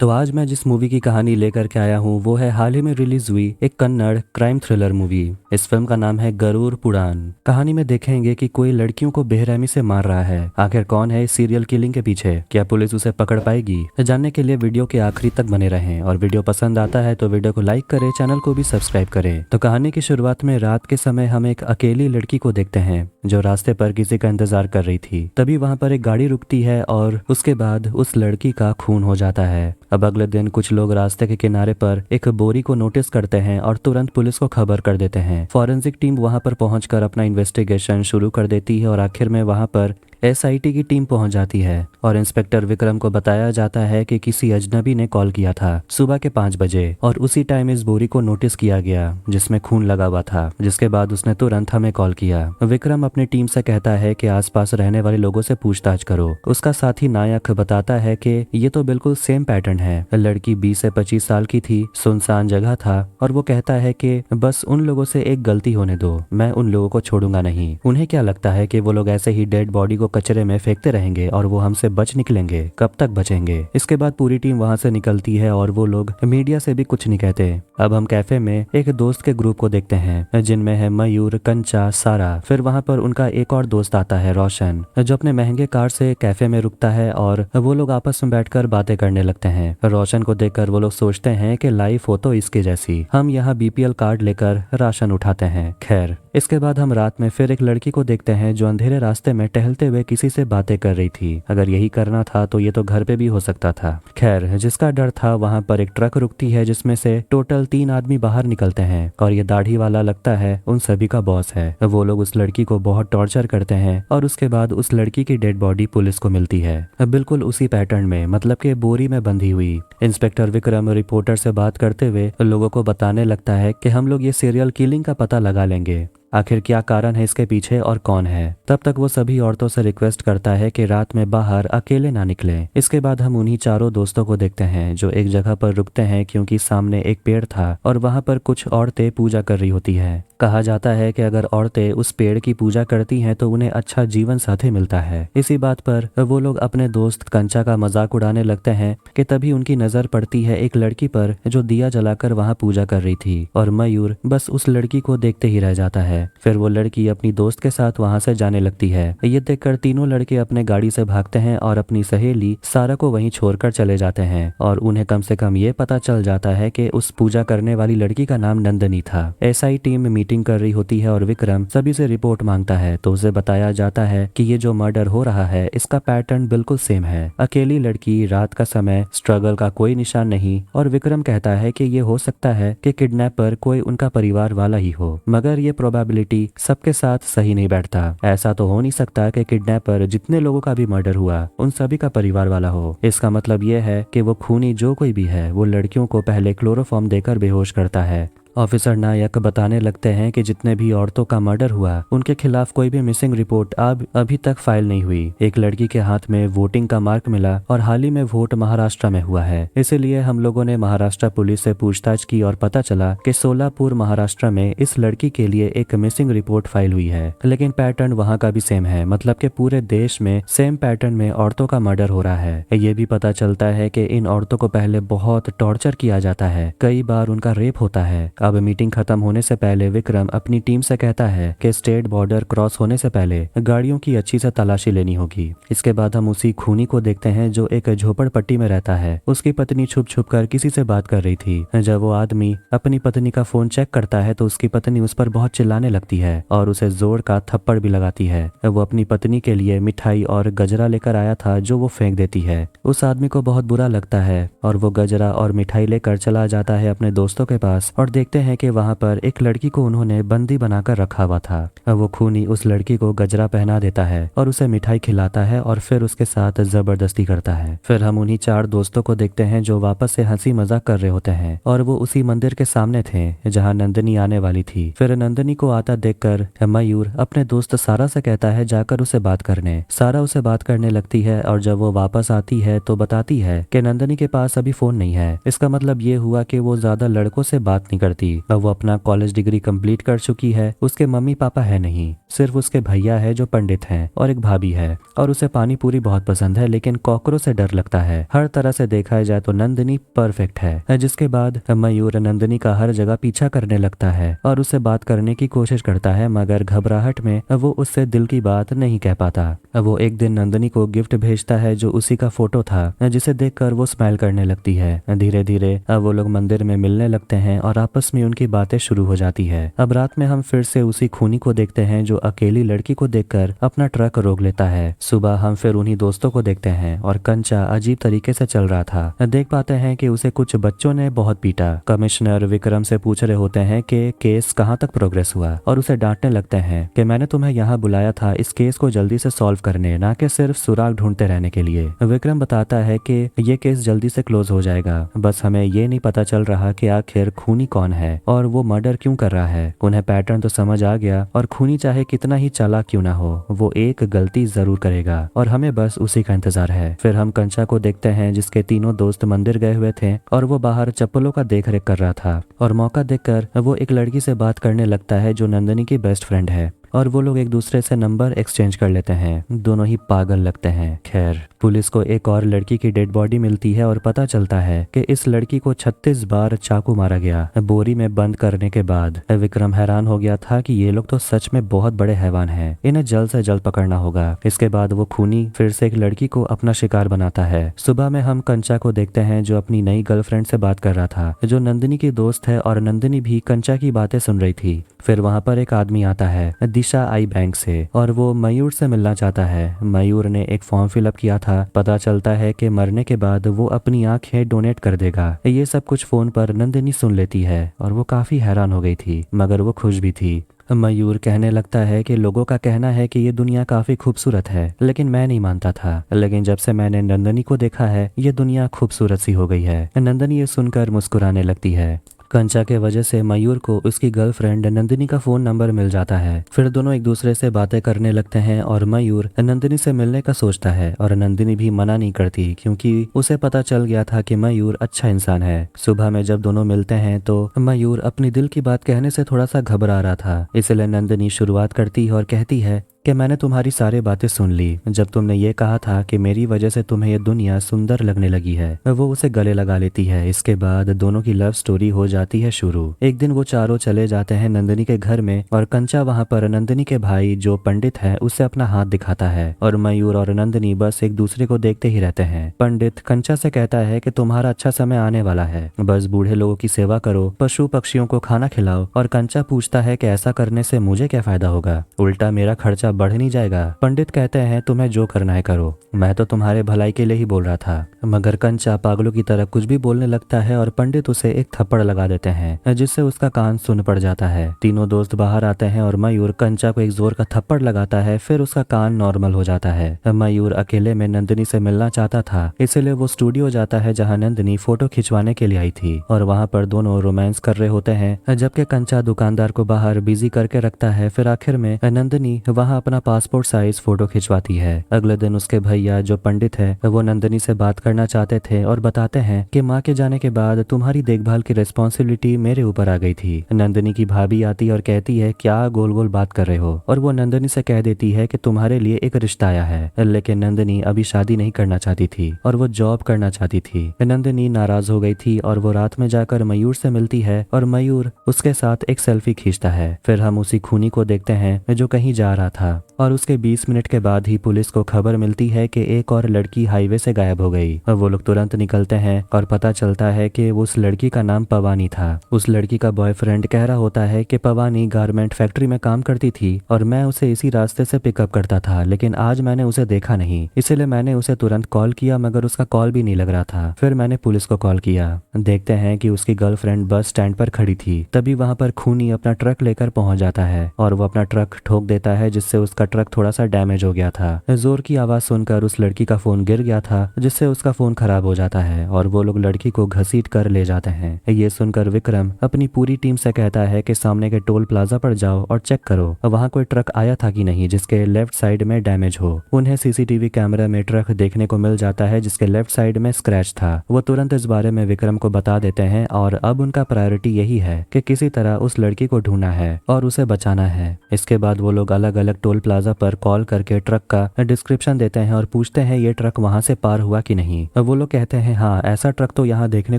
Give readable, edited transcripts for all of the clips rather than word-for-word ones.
तो आज मैं जिस मूवी की कहानी लेकर के आया हूँ वो है हाल ही में रिलीज हुई एक कन्नड़ क्राइम थ्रिलर मूवी। इस फिल्म का नाम है गरुड़ पुराण। कहानी में देखेंगे कि कोई लड़कियों को बेरहमी से मार रहा है। आखिर कौन है इस सीरियल किलिंग के पीछे, क्या पुलिस उसे पकड़ पाएगी? जानने के लिए वीडियो के आखिरी तक बने रहें और वीडियो पसंद आता है तो वीडियो को लाइक करें, चैनल को भी सब्सक्राइब करें। तो कहानी की शुरुआत में रात के समय हम एक अकेली लड़की को देखते हैं जो रास्ते पर किसी का इंतजार कर रही थी। तभी वहां पर एक गाड़ी रुकती है और उसके बाद उस लड़की का खून हो जाता है। अब अगले दिन कुछ लोग रास्ते के किनारे पर एक बोरी को नोटिस करते हैं और तुरंत पुलिस को खबर कर देते हैं। फॉरेंसिक टीम वहां पर पहुंचकर अपना इन्वेस्टिगेशन शुरू कर देती है और आखिर में वहां पर एसआईटी की टीम पहुंच जाती है और इंस्पेक्टर विक्रम को बताया जाता है कि किसी अजनबी ने कॉल किया था सुबह के 5 बजे और उसी टाइम इस बोरी को नोटिस किया गया जिसमें खून लगा हुआ था, जिसके बाद उसने तुरंत हमें कॉल किया। विक्रम अपनी टीम से कहता है कि आसपास रहने वाले लोगों से पूछताछ करो। उसका साथी नायक बताता है कि ये तो बिल्कुल सेम पैटर्न है। लड़की 20 से 25 साल की थी, सुनसान जगह था और वो कहता है कि बस उन लोगों से एक गलती होने दो, मैं उन लोगों को छोड़ूंगा नहीं। उन्हें क्या लगता है कि वो लोग ऐसे ही डेड बॉडी को कचरे में फेंकते रहेंगे और वो हमसे बच निकलेंगे? कब तक बचेंगे? इसके बाद पूरी टीम वहां से निकलती है और वो लोग मीडिया से भी कुछ नहीं कहते। अब हम कैफे में एक दोस्त के ग्रुप को देखते हैं जिनमें है मयूर, कंचा, सारा। फिर वहां पर उनका एक और दोस्त आता है, रोशन, जो अपने महंगे कार से कैफे में रुकता है और वो लोग आपस में बैठकर बातें करने लगते हैं। रोशन को देखकर वो लोग सोचते हैं कि लाइफ हो तो इसके जैसी, हम यहाँ बीपीएल कार्ड लेकर राशन उठाते हैं। खैर, इसके बाद हम रात में फिर एक लड़की को देखते हैं जो अंधेरे रास्ते में टहलते हुए किसी से बातें कर रही थी। अगर यही करना था तो ये तो घर पे भी हो सकता था। खैर, जिसका डर था, वहां पर एक ट्रक रुकती है जिसमें से टोटल 3 आदमी बाहर निकलते हैं और ये दाढ़ी वाला लगता है उन सभी का बॉस है। वो लोग उस लड़की को बहुत टॉर्चर करते हैं और उसके बाद उस लड़की की डेड बॉडी पुलिस को मिलती है, बिल्कुल उसी पैटर्न में, मतलब कि बोरी में बंधी हुई। इंस्पेक्टर विक्रम रिपोर्टर से बात करते हुए लोगों को बताने लगता है कि हम लोग ये सीरियल किलिंग का पता लगा लेंगे, आखिर क्या कारण है इसके पीछे और कौन है। तब तक वो सभी औरतों से रिक्वेस्ट करता है कि रात में बाहर अकेले ना निकले। इसके बाद हम उन्हीं चारों दोस्तों को देखते हैं जो एक जगह पर रुकते हैं क्योंकि सामने एक पेड़ था और वहां पर कुछ औरतें पूजा कर रही होती है। कहा जाता है कि अगर औरतें उस पेड़ की पूजा करती हैं तो उन्हें अच्छा जीवन साथी मिलता है। इसी बात पर वो लोग अपने दोस्त कंचा का मजाक उड़ाने लगते हैं कि तभी उनकी नजर पड़ती है एक लड़की पर जो दिया जलाकर वहां पूजा कर रही थी और मयूर बस उस लड़की को देखते ही रह जाता है। फिर वो लड़की अपनी दोस्त के साथ वहां से जाने लगती है। ये देखकर तीनों लड़के अपने गाड़ी से भागते हैं और अपनी सहेली सारा को वहीं छोड़कर चले जाते हैं और उन्हें कम से कम ये पता चल जाता है कि उस पूजा करने वाली लड़की का नाम नंदनी था। एसआई टीम मीटिंग कर रही होती है और विक्रम सभी से रिपोर्ट मांगता है तो उसे बताया जाता है कि ये जो मर्डर हो रहा है इसका पैटर्न बिल्कुल सेम है। अकेली लड़की, रात का समय, स्ट्रगल का कोई निशान नहीं और विक्रम कहता है कि ये हो सकता है कि किडनैपर कोई उनका परिवार वाला ही हो, मगर ये प्रोबेबिलिटी सबके साथ सही नहीं बैठता। ऐसा तो हो नहीं सकता कि किडनैपर जितने लोगों का भी मर्डर हुआ उन सभी का परिवार वाला हो। इसका मतलब ये है कि वो खूनी जो कोई भी है वो लड़कियों को पहले क्लोरोफॉर्म देकर बेहोश करता है। ऑफिसर नायक बताने लगते हैं कि जितने भी औरतों का मर्डर हुआ उनके खिलाफ कोई भी मिसिंग रिपोर्ट अभी तक फाइल नहीं हुई। एक लड़की के हाथ में वोटिंग का मार्क मिला और हाल ही में वोट महाराष्ट्र में हुआ है। इसीलिए हम लोगों ने महाराष्ट्र पुलिस से पूछताछ की और पता चला कि सोलापुर महाराष्ट्र में इस लड़की के लिए एक मिसिंग रिपोर्ट फाइल हुई है। लेकिन पैटर्न वहाँ का भी सेम है, मतलब कि पूरे देश में सेम पैटर्न में औरतों का मर्डर हो रहा है। ये भी पता चलता है कि इन औरतों को पहले बहुत टॉर्चर किया जाता है, कई बार उनका रेप होता है। अब मीटिंग खत्म होने से पहले विक्रम अपनी टीम से कहता है कि स्टेट बॉर्डर क्रॉस होने से पहले गाड़ियों की अच्छी से तलाशी लेनी होगी। इसके बाद हम उसी खूनी को देखते हैं जो एक झोपड़पट्टी में रहता है। उसकी पत्नी छुप छुप कर किसी से बात कर रही थी। जब वो आदमी अपनी पत्नी का फोन चेक करता है तो उसकी पत्नी उस पर बहुत चिल्लाने लगती है और उसे जोर का थप्पड़ भी लगाती है। वो अपनी पत्नी के लिए मिठाई और गजरा लेकर आया था जो वो फेंक देती है। उस आदमी को बहुत बुरा लगता है और वो गजरा और मिठाई लेकर चला जाता है अपने दोस्तों के पास और देखते हैं कि वहां पर एक लड़की को उन्होंने बंदी बनाकर रखा हुआ था। वो खूनी उस लड़की को गजरा पहना देता है और उसे मिठाई खिलाता है और फिर उसके साथ जबरदस्ती करता है। फिर हम उन्हीं 4 दोस्तों को देखते हैं जो वापस से हंसी मजाक कर रहे होते हैं और वो उसी मंदिर के सामने थे जहां नंदनी आने वाली थी। फिर नंदनी को आता देखकर मयूर अपने दोस्त सारा से कहता है जाकर उसे बात करने। सारा उसे बात करने लगती है और जब वो वापस आती है तो बताती है कि नंदनी के पास अभी फोन नहीं है। इसका मतलब ये हुआ कि वो ज्यादा लड़कों से बात नहीं करती जाती। अब वो अपना कॉलेज डिग्री कंप्लीट कर चुकी है। उसके मम्मी पापा है नहीं, सिर्फ उसके भैया है जो पंडित हैं और एक भाभी है। और उसे पानी पूरी बहुत पसंद है, लेकिन कॉकरोच से डर लगता है। हर तरह से देखा जाए तो नंदिनी परफेक्ट है। जिसके बाद मयूर नंदिनी का हर जगह पीछा करने लगता है और उससे बात करने की कोशिश करता है, मगर घबराहट में वो उससे दिल की बात नहीं कह पाता। वो एक दिन नंदिनी को गिफ्ट भेजता है जो उसी का फोटो था, जिसे देखकर वो स्माइल करने लगती है। धीरे धीरे अब वो लोग मंदिर में मिलने लगते हैं और आपस में उनकी बातें शुरू हो जाती है। अब रात में हम फिर से उसी खूनी को देखते हैं जो अकेली लड़की को देखकर अपना ट्रक रोक लेता है। सुबह हम फिर उन्हीं दोस्तों को देखते हैं और कंचा अजीब तरीके से चल रहा था। देख पाते हैं कि उसे कुछ बच्चों ने बहुत पीटा। कमिश्नर विक्रम से पूछ रहे होते हैं कि केस कहाँ तक प्रोग्रेस हुआ और उसे डांटने लगते हैं कि मैंने तुम्हें यहाँ बुलाया था इस केस को जल्दी से सॉल्व करने, ना कि सिर्फ सुराग ढूंढते रहने के लिए। विक्रम बताता है कि ये केस जल्दी से क्लोज हो जाएगा, बस हमें ये नहीं पता चल रहा कि आखिर खूनी कौन है और वो मर्डर क्यों कर रहा है। उन्हें पैटर्न तो समझ आ गया और खूनी चाहे कितना ही चालाक क्यों ना हो, वो एक गलती जरूर करेगा और हमें बस उसी का इंतजार है। फिर हम कंचा को देखते हैं जिसके तीनों दोस्त मंदिर गए हुए थे और वो बाहर चप्पलों का देख रेख कर रहा था और मौका देखकर वो एक लड़की से बात करने लगता है जो नंदिनी की बेस्ट फ्रेंड है और वो लोग एक दूसरे से नंबर एक्सचेंज कर लेते हैं। दोनों ही पागल लगते हैं। खैर, पुलिस को एक और लड़की की डेड बॉडी मिलती है और पता चलता है कि इस लड़की को 36 बार चाकू मारा गया। बोरी में बंद करने के बाद विक्रम हैरान हो गया था कि ये लोग तो सच में बहुत बड़े हैवान हैं, इन्हें जल्द से जल्द पकड़ना होगा। इसके बाद वो खूनी फिर से एक लड़की को अपना शिकार बनाता है। सुबह में हम कंचा को देखते हैं जो अपनी नई गर्लफ्रेंड से बात कर रहा था, जो नंदिनी की दोस्त है और नंदिनी भी कंचा की बातें सुन रही थी। फिर वहां पर एक आदमी आता है दिशा आई बैंक से और वो मयूर से मिलना चाहता है। मयूर ने एक फॉर्म फिलअप किया था। पता चलता है कि मरने के बाद वो अपनी आंखें डोनेट कर देगा। ये सब कुछ फोन पर नंदिनी सुन लेती है और वो काफी हैरान हो गई थी, मगर वो खुश भी थी। मयूर कहने लगता है कि लोगों का कहना है कि ये दुनिया काफी खूबसूरत है, लेकिन मैं नहीं मानता था। लेकिन जब से मैंने नंदिनी को देखा है, ये दुनिया खूबसूरत सी हो गई है। नंदिनी ये सुनकर मुस्कुराने लगती है। कंचा के वजह से मयूर को उसकी गर्लफ्रेंड नंदिनी का फोन नंबर मिल जाता है। फिर दोनों एक दूसरे से बातें करने लगते हैं और मयूर नंदिनी से मिलने का सोचता है और नंदिनी भी मना नहीं करती क्योंकि उसे पता चल गया था कि मयूर अच्छा इंसान है। सुबह में जब दोनों मिलते हैं तो मयूर अपनी दिल की बात कहने से थोड़ा सा घबरा रहा था, इसलिए नंदिनी शुरुआत करती है और कहती है कि मैंने तुम्हारी सारी बातें सुन ली। जब तुमने ये कहा था कि मेरी वजह से तुम्हें ये दुनिया सुंदर लगने लगी है। वो उसे गले लगा लेती है। इसके बाद दोनों की लव स्टोरी हो जाती है शुरू। एक दिन वो चारों चले जाते हैं नंदिनी के घर में और कंचा वहां पर नंदिनी के भाई जो पंडित है उससे अपना हाथ दिखाता है और मयूर और नंदिनी बस एक दूसरे को देखते ही रहते हैं। पंडित कंचा से कहता है कि तुम्हारा अच्छा समय आने वाला है, बस बूढ़े लोगों की सेवा करो, पशु पक्षियों को खाना खिलाओ। और कंचा पूछता है कि ऐसा करने से मुझे क्या फायदा होगा, उल्टा मेरा खर्चा बढ़ नहीं जाएगा। पंडित कहते हैं तुम्हें जो करना है करो, मैं तो तुम्हारे भलाई के लिए ही बोल रहा था। मगर कंचा पागलों की तरह कुछ भी बोलने लगता है और पंडित उसे एक थप्पड़ लगा देते हैं जिससे उसका कान सुन पड़ जाता है। तीनों दोस्त बाहर आते हैं और मयूर कंचा को एक जोर का थप्पड़ लगाता है, फिर उसका कान नॉर्मल हो जाता है। मयूर अकेले में नंदिनी से मिलना चाहता था, इसलिए वो स्टूडियो जाता है जहाँ नंदिनी फोटो खिंचवाने के लिए आई थी और वहाँ पर दोनों रोमांस कर रहे होते हैं, जबकि कंचा दुकानदार को बाहर बिजी करके रखता है। फिर आखिर में नंदिनी वहाँ अपना पासपोर्ट साइज फोटो खिंचवाती है। अगले दिन उसके भैया जो पंडित है वो नंदिनी से बात करना चाहते थे और बताते हैं कि माँ के जाने के बाद तुम्हारी देखभाल की रिस्पॉन्सिबिलिटी मेरे ऊपर आ गई थी। नंदिनी की भाभी आती और कहती है क्या गोल गोल बात कर रहे हो, और वो नंदिनी से कह देती है कि तुम्हारे लिए एक रिश्ता आया है। लेकिन नंदिनी अभी शादी नहीं करना चाहती थी और वो जॉब करना चाहती थी। नंदिनी नाराज हो गई थी और वो रात में जाकर मयूर से मिलती है और मयूर उसके साथ एक सेल्फी खींचता है। फिर हम उसी खूनी को देखते हैं जो कहीं जा रहा था और उसके 20 मिनट के बाद ही पुलिस को खबर मिलती है कि एक और लड़की हाईवे से गायब हो गई। वो लोग तुरंत निकलते हैं और पता चलता है कि उस लड़की का नाम पवानी था। उस लड़की का बॉयफ्रेंड कह रहा होता है कि पवानी गारमेंट फैक्ट्री में काम करती थी और मैं उसे इसी रास्ते से पिकअप करता था, लेकिन आज मैंने उसे देखा नहीं, इसलिए मैंने उसे तुरंत कॉल किया, मगर उसका कॉल भी नहीं लग रहा था। फिर मैंने पुलिस को कॉल किया। देखते हैं कि उसकी गर्लफ्रेंड बस स्टैंड पर खड़ी थी। तभी वहां पर खूनी अपना ट्रक लेकर पहुंच जाता है और वो अपना ट्रक ठोक देता है जिससे जिससे उसका ट्रक थोड़ा सा डैमेज हो गया था। जोर की आवाज सुनकर उस लड़की का फोन गिर गया था, जिससे उसका फोन खराब हो जाता है और वो लोग लड़की को घसीट कर ले जाते हैं। ये सुनकर विक्रम अपनी पूरी टीम से कहता है कि सामने के टोल प्लाजा पर जाओ और चेक करो वहां कोई ट्रक आया था कि नहीं जिसके लेफ्ट साइड में डैमेज हो। उन्हें सीसीटीवी कैमरा में ट्रक देखने को मिल जाता है जिसके लेफ्ट साइड में स्क्रैच था। वो तुरंत इस बारे में विक्रम को बता देते हैं और अब उनका प्रायोरिटी यही है कि किसी तरह उस लड़की को ढूंढना है और उसे बचाना है। इसके बाद वो लोग अलग अलग टोल प्लाजा पर कॉल करके ट्रक का डिस्क्रिप्शन देते हैं और पूछते हैं ये ट्रक वहां से पार हुआ कि नहीं। वो लोग कहते हैं हाँ ऐसा ट्रक तो यहाँ देखने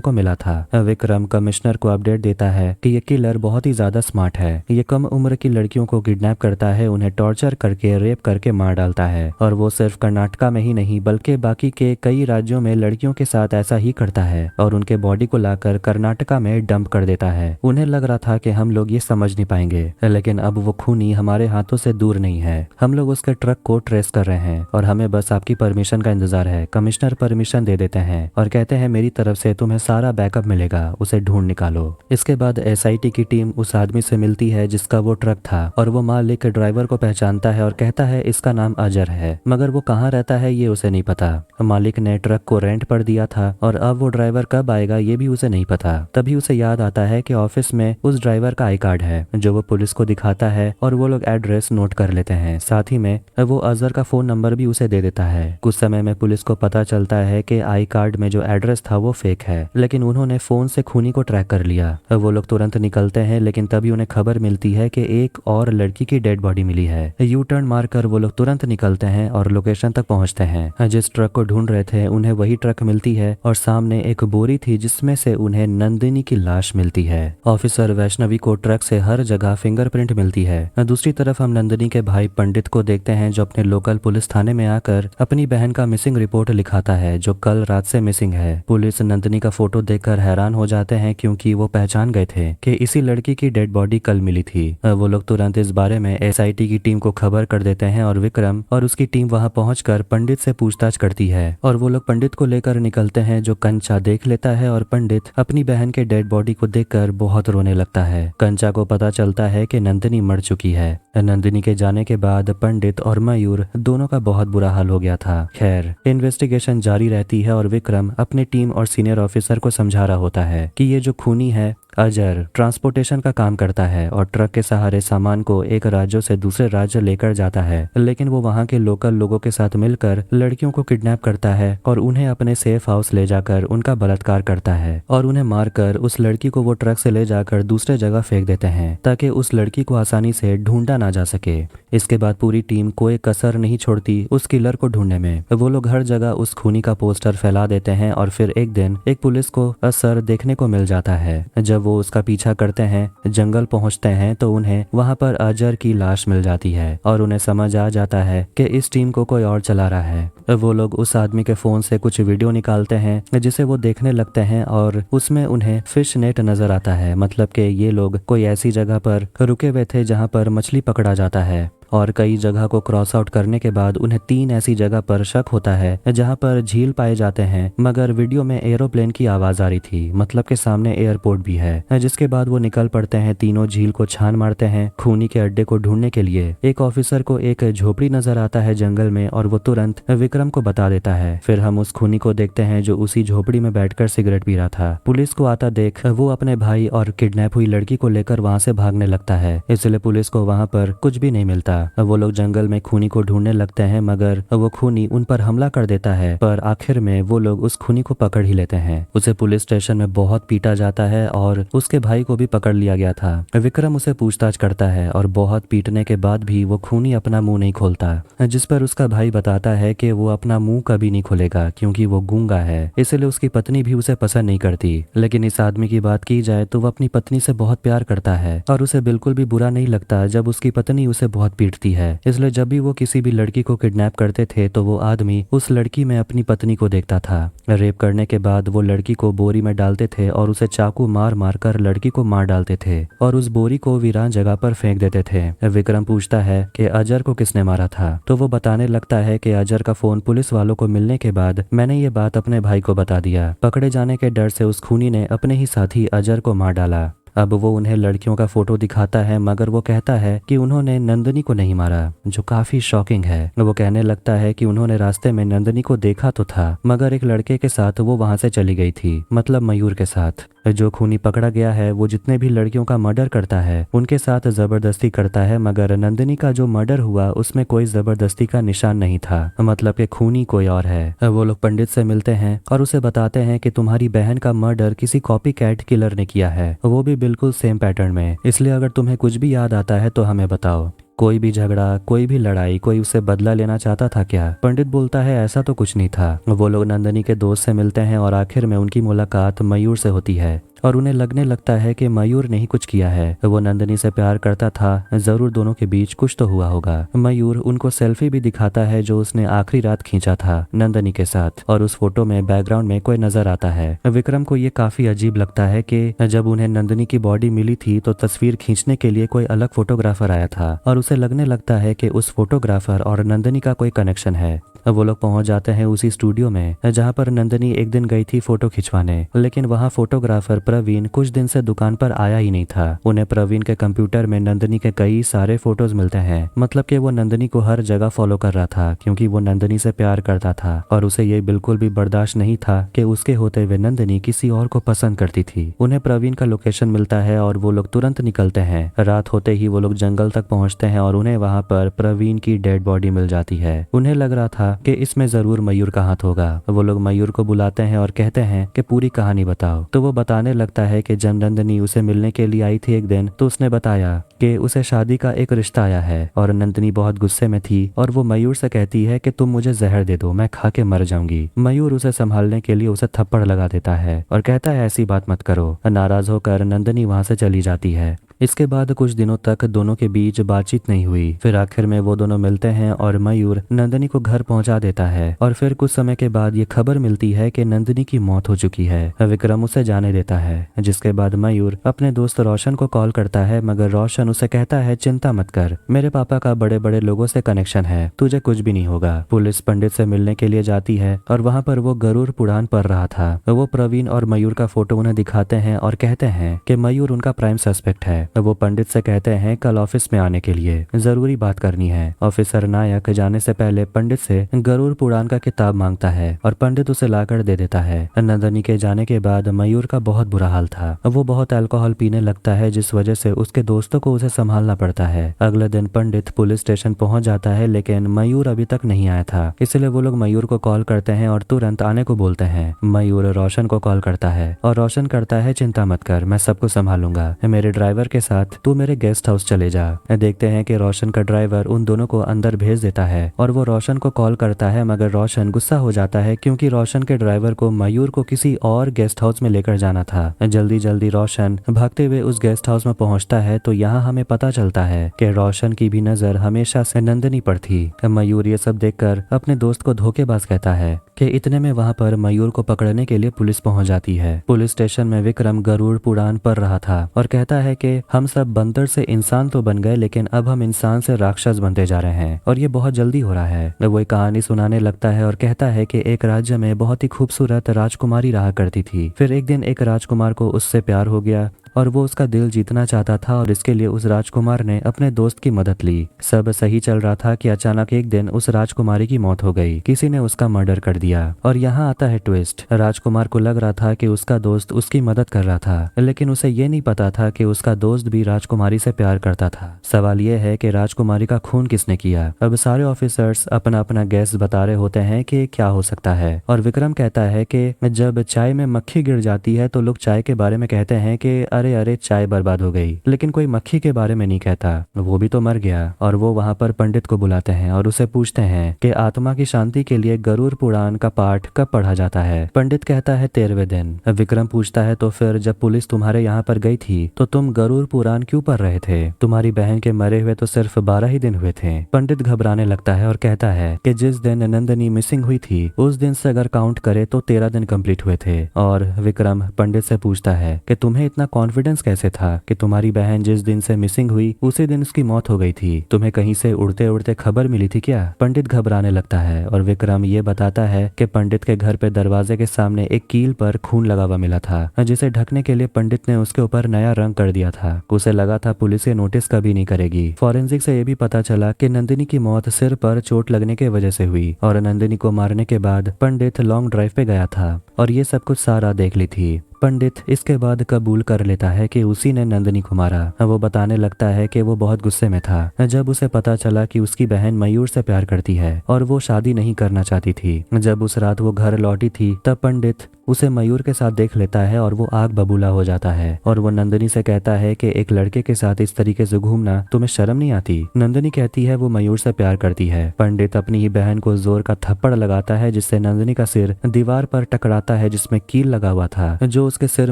को मिला था। विक्रम कमिश्नर को अपडेट देता है कि ये किलर बहुत ही ज्यादा स्मार्ट है। ये कम उम्र की लड़कियों को किडनैप करता है, उन्हें टॉर्चर करके रेप करके मार डालता है और वो सिर्फ कर्नाटका में ही नहीं बल्कि बाकी के कई राज्यों में लड़कियों के साथ ऐसा ही करता है और उनके बॉडी को लाकर कर्नाटका में डंप कर देता है। उन्हें लग रहा था कि हम लोग ये समझ नहीं पाएंगे, लेकिन अब वो खूनी हमारे हाथों से दूर नहीं है। हम लोग उसके ट्रक को ट्रेस कर रहे हैं और हमें बस आपकी परमिशन का इंतजार है। कमिश्नर परमिशन दे देते हैं और कहते हैं मेरी तरफ से तुम्हें सारा बैकअप मिलेगा, उसे ढूंढ निकालो। इसके बाद एसआईटी की टीम उस आदमी से मिलती है जिसका वो ट्रक था और वो मालिक ड्राइवर को पहचानता है और कहता है इसका नाम अजर है, मगर वो कहाँ रहता है ये उसे नहीं पता। मालिक ने ट्रक को रेंट पर दिया था और अब वो ड्राइवर कब आएगा ये भी उसे नहीं पता। तभी उसे याद आता है कि ऑफिस में उस ड्राइवर का आई कार्ड है जो वो पुलिस को दिखाता है और वो लोग एड्रेस नोट कर लेते हैं। साथ ही में वो अजहर का फोन नंबर भी उसे दे देता है। कुछ समय में पुलिस को पता चलता है कि आई कार्ड में जो एड्रेस था वो फेक है, लेकिन उन्होंने फोन से खूनी को ट्रैक कर लिया। वो लोग तुरंत निकलते हैं, लेकिन तभी उन्हें खबर मिलती है कि एक और लड़की की डेड बॉडी मिली है। यू टर्न मारकर वो लोग तुरंत निकलते हैं और लोकेशन तक पहुंचते हैं। जिस ट्रक को ढूंढ रहे थे उन्हें वही ट्रक मिलती है और सामने एक बोरी थी जिसमें से उन्हें नंदिनी की लाश मिलती है। ऑफिसर वैष्णवी को ट्रक से हर जगह फिंगरप्रिंट मिलती है। दूसरी तरफ हम नंदिनी के भाई पंडित को देखते हैं जो अपने लोकल पुलिस थाने में आकर अपनी बहन का मिसिंग रिपोर्ट लिखाता है जो कल रात से मिसिंग है। पुलिस नंदिनी का फोटो देखकर हैरान हो जाते हैं क्योंकि वो पहचान गए थे कि इसी लड़की की डेड बॉडी कल मिली थी। वो लोग तुरंत इस बारे में एसआईटी की टीम को खबर कर देते हैं और विक्रम और उसकी टीम वहां पहुंचकर पंडित से पूछताछ करती है और वो लोग पंडित को लेकर निकलते हैं जो कंचा देख लेता है और पंडित अपनी बहन के डेड बॉडी को देखकर बहुत रोने लगता है। कंचा को पता चलता है कि नंदिनी मर चुकी है। नंदिनी के जाने के बाद पंडित और मयूर दोनों का बहुत बुरा हाल हो गया था। खैर इन्वेस्टिगेशन जारी रहती है और विक्रम अपनी टीम और सीनियर ऑफिसर को समझा रहा होता है कि ये जो खूनी है अजर ट्रांसपोर्टेशन का काम करता है और ट्रक के सहारे सामान को एक राज्य से दूसरे राज्य लेकर जाता है, लेकिन वो वहाँ के लोकल लोगों के साथ मिलकर लड़कियों को किडनैप करता है और उन्हें अपने सेफ हाउस ले जाकर उनका बलात्कार करता है और उन्हें मारकर उस लड़की को वो ट्रक से ले जाकर दूसरे जगह फेंक देते हैं ताकि उस लड़की को आसानी से ढूंढा ना जा सके। इसके बाद पूरी टीम कोई कसर नहीं छोड़ती उस किलर को ढूंढने में। वो लोग हर जगह उस खूनी का पोस्टर फैला देते हैं और फिर एक दिन एक पुलिस को असर देखने को मिल जाता है। जब वो उसका पीछा करते हैं, जंगल पहुंचते हैं तो उन्हें वहां पर अजर की लाश मिल जाती है और उन्हें समझ आ जाता है कि इस टीम को कोई और चला रहा है। वो लोग उस आदमी के फोन से कुछ वीडियो निकालते हैं जिसे वो देखने लगते हैं और उसमें उन्हें फिश नेट नजर आता है, मतलब कि ये लोग कोई ऐसी जगह पर रुके हुए थे जहां पर मछली पकड़ा जाता है और कई जगह को क्रॉस आउट करने के बाद उन्हें 3 ऐसी जगह पर शक होता है जहां पर झील पाए जाते हैं, मगर वीडियो में एरोप्लेन की आवाज आ रही थी, मतलब के सामने एयरपोर्ट भी है। जिसके बाद वो निकल पड़ते हैं, तीनों झील को छान मारते हैं खूनी के अड्डे को ढूंढने के लिए। एक ऑफिसर को एक झोपड़ी नजर आता है जंगल में और वो तुरंत विक्रम को बता देता है। फिर हम उस खूनी को देखते हैं जो उसी झोपड़ी में बैठकर सिगरेट पी रहा था। पुलिस को आता देख वो अपने भाई और किडनैप हुई लड़की को लेकर वहां से भागने लगता है, इसलिए पुलिस को वहां पर कुछ भी नहीं मिलता। वो लोग जंगल में खूनी को ढूंढने लगते हैं, मगर वो खूनी उन पर हमला कर देता है, पर आखिर में वो लोग उस खूनी को पकड़ ही लेते हैं। उसे पुलिस स्टेशन में बहुत पीटा जाता है और उसके भाई को भी पकड़ लिया गया था। विक्रम उसे पूछताछ करता है और बहुत पीटने के बाद भी वो खूनी अपना मुंह नहीं खोलता, जिस पर उसका भाई बताता है कि वो अपना मुंह कभी नहीं खोलेगा क्योंकि वो गूंगा है, इसलिए उसकी पत्नी भी उसे पसंद नहीं करती। लेकिन इस आदमी की बात की जाए तो वो अपनी पत्नी से बहुत प्यार करता है और उसे बिल्कुल भी बुरा नहीं लगता जब उसकी पत्नी उसे बहुत पीटती है। इसलिए जब भी वो किसी भी लड़की को किडनैप करते थे तो वो आदमी उस लड़की में अपनी पत्नी को देखता था। रेप करने के बाद वो लड़की को बोरी में डालते थे और उसे चाकू मार मार कर लड़की को मार डालते थे और उस बोरी को वीरान जगह पर फेंक देते थे। विक्रम पूछता है कि अजर को किसने मारा था, तो वो बताने लगता है कि अजर का फोन पुलिस वालों को मिलने के बाद मैंने ये बात अपने भाई को बता दिया। पकड़े जाने के डर से उस खूनी ने अपने ही साथी अजर को मार डाला। अब वो उन्हें लड़कियों का फोटो दिखाता है मगर वो कहता है कि उन्होंने नंदिनी को नहीं मारा, जो काफी शॉकिंग है। वो कहने लगता है कि उन्होंने रास्ते में नंदिनी को देखा तो था मगर एक लड़के के साथ वो वहां से चली गई थी, मतलब मयूर के साथ। जो खूनी पकड़ा गया है वो जितने भी लड़कियों का मर्डर करता है उनके साथ जबरदस्ती करता है, मगर नंदिनी का जो मर्डर हुआ उसमें कोई जबरदस्ती का निशान नहीं था, मतलब कि खूनी कोई और है। वो लोग पंडित से मिलते हैं और उसे बताते हैं कि तुम्हारी बहन का मर्डर किसी कॉपी कैट किलर ने किया है, वो भी बिल्कुल सेम पैटर्न में। इसलिए अगर तुम्हें कुछ भी याद आता है तो हमें बताओ। कोई भी झगड़ा, कोई भी लड़ाई, कोई उससे बदला लेना चाहता था क्या? पंडित बोलता है ऐसा तो कुछ नहीं था। वो लोग नंदिनी के दोस्त से मिलते हैं और आखिर में उनकी मुलाकात मयूर से होती है और उन्हें लगने लगता है कि मयूर ने ही कुछ किया है। वो नंदिनी से प्यार करता था, जरूर दोनों के बीच कुछ तो हुआ होगा। मयूर उनको सेल्फी भी दिखाता है जो उसने आखिरी रात खींचा था नंदिनी के साथ, और उस फोटो में बैकग्राउंड में कोई नजर आता है। विक्रम को ये काफी अजीब लगता है कि जब उन्हें नंदिनी की बॉडी मिली थी तो तस्वीर खींचने के लिए कोई अलग फोटोग्राफर आया था और उसे लगने लगता है कि उस फोटोग्राफर और नंदिनी का कोई कनेक्शन है। वो लोग पहुंच जाते हैं उसी स्टूडियो में जहां पर नंदिनी एक दिन गई थी फोटो खिंचवाने, लेकिन वहां फोटोग्राफर प्रवीण कुछ दिन से दुकान पर आया ही नहीं था। उन्हें प्रवीण के कंप्यूटर में नंदिनी के कई सारे फोटोज मिलते हैं, मतलब कि वो नंदिनी को हर जगह फॉलो कर रहा था क्योंकि वो नंदिनी से प्यार करता था और उसे ये बिल्कुल भी बर्दाश्त नहीं था कि उसके होते हुए नंदिनी किसी और को पसंद करती थी। उन्हें प्रवीण का लोकेशन मिलता है और वो लोग तुरंत निकलते हैं। रात होते ही वो लोग जंगल तक पहुंचते हैं और उन्हें वहां पर प्रवीण की डेड बॉडी मिल जाती है। उन्हें लग रहा था कि इसमें जरूर मयूर का हाथ होगा। वो लोग मयूर को बुलाते हैं और कहते हैं कि पूरी कहानी बताओ। तो वो बताने लगता है कि जब नंदिनी उसे मिलने के लिए आई थी एक दिन तो उसने बताया कि उसे शादी का एक रिश्ता आया है और नंदिनी बहुत गुस्से में थी और वो मयूर से कहती है कि तुम मुझे जहर दे दो, मैं खा के मर जाऊंगी। मयूर उसे संभालने के लिए उसे थप्पड़ लगा देता है और कहता है ऐसी बात मत करो। नाराज होकर नंदिनी वहां से चली जाती है। इसके बाद कुछ दिनों तक दोनों के बीच बातचीत नहीं हुई। फिर आखिर में वो दोनों मिलते हैं और मयूर नंदिनी को घर पहुंचा देता है और फिर कुछ समय के बाद ये खबर मिलती है कि नंदिनी की मौत हो चुकी है। विक्रम उसे जाने देता है, जिसके बाद मयूर अपने दोस्त रोशन को कॉल करता है, मगर रोशन उसे कहता है चिंता मत कर, मेरे पापा का बड़े बड़े लोगों से कनेक्शन है, तुझे कुछ भी नहीं होगा। पुलिस पंडित से मिलने के लिए जाती है और वहाँ पर वो गरुड़ पुराण पढ़ रहा था। वो प्रवीण और मयूर का फोटो उन्हें दिखाते हैं और कहते हैं कि मयूर उनका प्राइम सस्पेक्ट है। वो पंडित से कहते हैं कल ऑफिस में आने के लिए, जरूरी बात करनी है। ऑफिसर नायक जाने से पहले पंडित से गरुड़ पुराण का किताब मांगता है और पंडित उसे लाकर दे देता है। नंदिनी के जाने के बाद मयूर का बहुत बुरा हाल था। वो बहुत अल्कोहल पीने लगता है जिस वजह से उसके दोस्तों को उसे संभालना पड़ता है। अगले दिन पंडित पुलिस स्टेशन पहुंच जाता है लेकिन मयूर अभी तक नहीं आया था, इसलिए वो लोग मयूर को कॉल करते हैं और तुरंत आने को बोलते हैं। मयूर रोशन को कॉल करता है और रोशन करता है चिंता मत कर, मैं सबको संभालूंगा, मेरे ड्राइवर के साथ तू मेरे गेस्ट हाउस चले जा। देखते हैं कि रोशन का ड्राइवर उन दोनों को अंदर भेज देता है और वो रोशन को कॉल करता है, मगर रोशन गुस्सा हो जाता है क्योंकि रोशन के ड्राइवर को मयूर को किसी और गेस्ट हाउस में लेकर जाना था। जल्दी जल्दी रोशन भागते हुए उस गेस्ट हाउस में पहुंचता है तो यहाँ हमें पता चलता है कि रोशन की भी नजर हमेशा से नंदिनी पर थी। मयूर ये सब देखकर अपने दोस्त को धोखेबाज कहता है कि इतने में वहां पर मयूर को पकड़ने के लिए पुलिस पहुंच जाती है। पुलिस स्टेशन में विक्रम गरुड़ पुराण पढ़ रहा था और कहता है कि हम सब बंदर से इंसान तो बन गए लेकिन अब हम इंसान से राक्षस बनते जा रहे हैं और ये बहुत जल्दी हो रहा है। वो एक कहानी सुनाने लगता है और कहता है कि एक राज्य में बहुत ही खूबसूरत राजकुमारी रहा करती थी। फिर एक दिन एक राजकुमार को उससे प्यार हो गया और वो उसका दिल जीतना चाहता था और इसके लिए उस राजकुमार ने अपने दोस्त की मदद ली। सब सही चल रहा था कि अचानक एक दिन उस राजकुमारी की मौत हो गई, किसी ने उसका मर्डर कर दिया। और यहाँ आता है ट्विस्ट। राजकुमार को लग रहा था कि उसका दोस्त उसकी मदद कर रहा था, लेकिन उसे ये नहीं पता था कि उसका दोस्त भी राजकुमारी से प्यार करता था। सवाल ये है कि राजकुमारी का खून किसने किया। अब सारे ऑफिसर्स अपना अपना गैस बता रहे होते हैं कि क्या हो सकता है और विक्रम कहता है कि जब चाय में मक्खी गिर जाती है तो लोग चाय के बारे में कहते हैं कि अरे अरे चाय बर्बाद हो गई, लेकिन कोई मक्खी के बारे में नहीं कहता, वो भी तो मर गया। और वो वहाँ पर पंडित को बुलाते हैं और उसे पूछते हैं कि आत्मा की शांति के लिए गरुड़ पुराण का पाठ कब पढ़ा जाता है। पंडित कहता है 13वें दिन। विक्रम पूछता है तो फिर जब पुलिस तुम्हारे यहाँ पर गई थी तो तुम गरुड़ पुराण क्यों पढ़ रहे थे? तुम्हारी बहन के मरे हुए तो सिर्फ 12 ही दिन हुए थे। पंडित घबराने लगता है और कहता है कि जिस दिन नंदिनी मिसिंग हुई थी उस दिन से अगर काउंट करे तो 13 दिन कंप्लीट हुए थे। और विक्रम पंडित से पूछता है कि तुम्हें इतना कॉन्फिडेंस कॉन्फिडेंस कैसे था कि तुम्हारी बहन जिस दिन से मिसिंग हुई उसी दिन उसकी मौत हो गई थी? तुम्हें कहीं से उड़ते उड़ते खबर मिली थी क्या? पंडित घबराने लगता है और विक्रम ये बताता है कि पंडित के घर पे दरवाजे के सामने एक कील पर खून लगा हुआ मिला था, जिसे ढकने के लिए पंडित ने उसके ऊपर नया रंग कर दिया था। उसे लगा था पुलिस ये नोटिस कभी नहीं करेगी। फॉरेंसिक से ये भी पता चला कि नंदिनी की मौत सिर पर चोट लगने की वजह से हुई और नंदिनी को मारने के बाद पंडित लॉन्ग ड्राइव पे गया था और ये सब कुछ सारा देख ली थी। पंडित इसके बाद कबूल कर लेता है कि उसी ने नंदिनी को मारा। वो बताने लगता है कि वो बहुत गुस्से में था जब उसे पता चला कि उसकी बहन मयूर से प्यार करती है और वो शादी नहीं करना चाहती थी। जब उस रात वो घर लौटी थी तब पंडित उसे मयूर के साथ देख लेता है और वो आग बबूला हो जाता है और वो नंदिनी से कहता है कि एक लड़के के साथ इस तरीके से घूमना तुम्हें शर्म नहीं आती? नंदिनी कहती है वो मयूर से प्यार करती है। पंडित अपनी ही बहन को जोर का थप्पड़ लगाता है जिससे नंदिनी का सिर दीवार पर टकराता है जिसमें कील लगा हुआ था, जो उसके सिर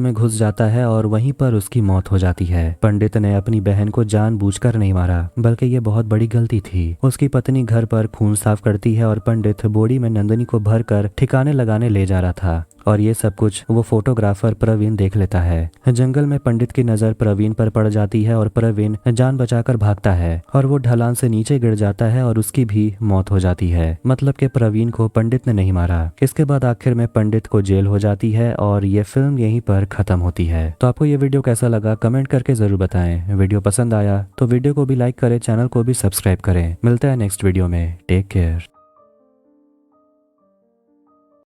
में घुस जाता है और वहीं पर उसकी मौत हो जाती है। पंडित ने अपनी बहन को जानबूझकर नहीं मारा बल्कि ये बहुत बड़ी गलती थी। उसकी पत्नी घर पर खून साफ करती है और पंडित बोरी में नंदिनी को भरकर ठिकाने लगाने ले जा रहा था और ये सब कुछ वो फोटोग्राफर प्रवीण देख लेता है। जंगल में पंडित की नजर प्रवीण पर पड़ जाती है और प्रवीण जान बचाकर भागता है और वो ढलान से नीचे गिर जाता है और उसकी भी मौत हो जाती है। मतलब कि प्रवीण को पंडित ने नहीं मारा। इसके बाद आखिर में पंडित को जेल हो जाती है और ये फिल्म यहीं पर खत्म होती है। तो आपको ये वीडियो कैसा लगा कमेंट करके जरूर बताएं। वीडियो पसंद आया तो वीडियो को भी लाइक करें, चैनल को भी सब्सक्राइब करें। मिलते हैं नेक्स्ट वीडियो में। Take care.